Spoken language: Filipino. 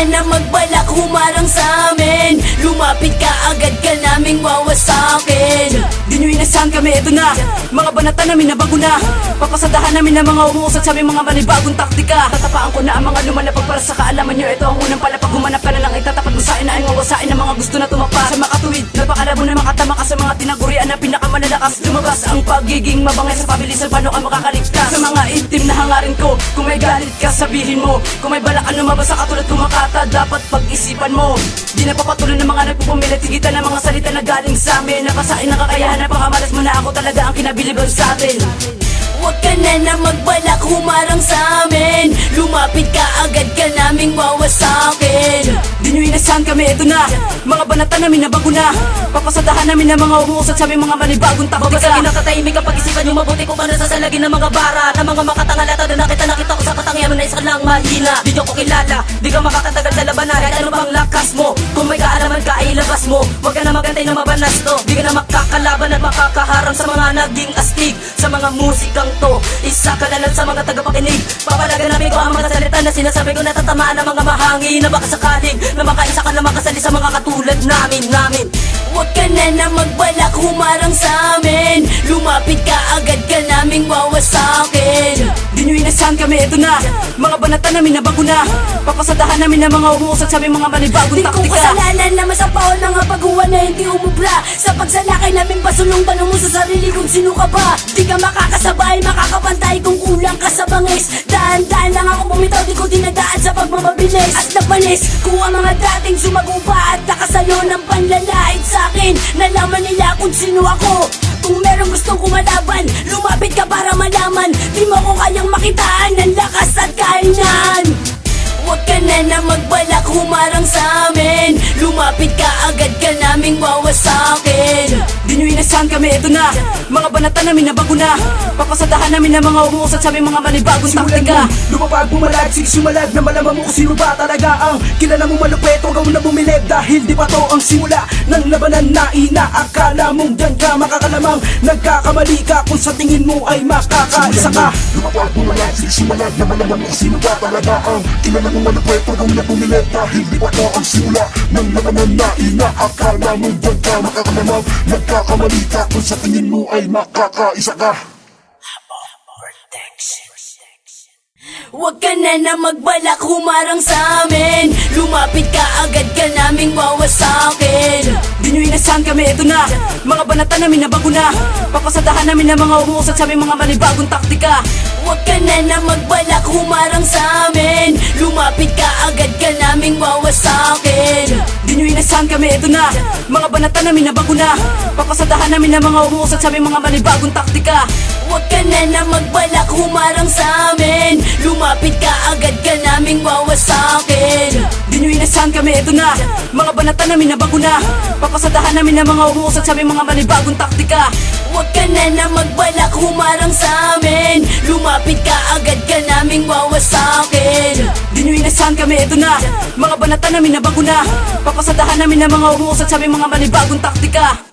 na magbalak humarang sa amin. Lumapit ka agad ka naming wawasakin. Di nyo inasahan kami, eto na. Mga banata namin na bago na. Papasadahan namin ng mga umuusad sa aming mga manibagong taktika. Tatapaan ko na ang mga lumalapag para sa kaalaman nyo. Ito ang unang palapag, humanap ka na lang, itatapat mo sa akin na ay wawasain ng mga gusto na tumapas. Sa makatuwid, napakalabo na makatama ka sa mga tinagurian na pinakamalalakas. Lumabas ang pagiging mabangay sa pabilisan, paano ka makakaligtas sa mga itim na hangarin ko. Kung may galit ka, sabihin mo. Kung may balak ka lumabas sa katulad kumakata, dapat pag-isipan mo. Di na papatuloy ng mga nagpupumilit, sigitan ng mga salita na galing sa amin. Napasain ng kakayahan na pangamalas mo na ako talaga ang kinabiliban sa atin. Huwag ka na magbalak humarang sa amin. Lumapit ka agad ka naming wawasakin. Di nyo inasahan kami, eto na. Mga banata namin na bago na. Papasadahan namin ng mga umuusad sa aming mga manibagong taktika. Babasagin ang katahimik kapag isipan nyo mabuti kung paano sasalagin ng mga bara. Na mga makatangalata na nakita ko sa katangian mo na isa lang mahina. Di nyo ko kilala, di ka makakatagal sa labanan. Kahit ano bang lakas mo, kung may kaalaman ka ay ilabas mo. Huwag ka na magantay na mabanas to. Di ka na makakalaban at makakaharang sa mga naging astig. Sa mga musikang to, isa ka na lang sa mga tagapakinig. Papalagan namin ko ang mga salita na sinasabi ko, natatamaan ng mga mahangin. Na baka sakaling na makaisa ka na makasali sa mga katulad namin. Huwag ka na magbalak humarang sa amin. Lumapit ka agad ka naming wawasakin. Di nyo inasahan kami, eto na. Mga banata namin na bago na. Papasadahan namin ng mga umuusad sa aming mga manibagong Di ko taktika. kasalanan na masapaon ng paghuwan na hindi umubra. Sa pagsalakay namin pasulong tanong mo sa sarili kung sino ka ba. Di ka makakasabay, makakapantay kung kulang ka sa bangis. Daan-daan lang ako bumitaw, di ko dinadaan sa pagmamabilis. At napanis ko ang mga dating sumagupa at nakasalo ng panlalait sa akin. Nalaman nila kung sino ako. Kung merong gustong kumalaban, lumapit ka para malaman. Di mo ko kayang makitaan ng lakas at kainan. Huwag ka na magbalak humarang sa amin. Lumapit ka agad ka naming wawasakin. Di nyo inasahan kami, eto na. Mga banata namin na bago na. Papasadahan namin ng mga umuusad sa aming mga manibagong taktika. Lumapag, bumalag, sige sumalag na malaman mo kung sino ba talaga ang kilala mo malupet. Huwag mo na bumilib dahil di pa to ang simula ng labanan na inaakala mong dyan ka makakalamang. Nagkakamali ka kung sa tingin mo ay makakaisa ka. Lumapag, bumalag, sige sumalag na malaman mo kung sino ba talaga ang kilala mo malupet. Huwag mo na bumilib dahil di pa to ang simula ng labanan na inaakala mong dyan ka makakalamang. Nagkakamali ka kung sa tingin mo ay makakaisa ka. Huwag ka na magbalak humarang sa amin. Lumapit ka agad ka naming wawasakin. Di nyo inasahan kami, eto na. Mga banata namin na bago na. Papasadahan namin ng mga umuusad sa aming mga manibagong taktika. Huwag ka na magbalak humarang sa amin. Lumapit ka agad ka naming wawasakin. Di nyo inasahan kami, eto na. Mga banata namin na bago na. Papasadahan namin ng mga umuusad sa aming mga manibagong taktika. Huwag ka na magbalak humarang sa amin. Lumapit ka agad ka naming wawasakin. Di nyo inasahan kami, eto na. Mga banata namin na bago na. Papasadahan namin ng mga umuusad sa aming mga manibagong taktika. Huwag ka na magbalak humarang sa amin. Lumapit ka agad ka naming wawasakin. Di nyo inasahan kami, eto na. Mga banata namin na bago na. Papasadahan namin ng mga umuusad sa aming mga manibagong taktika.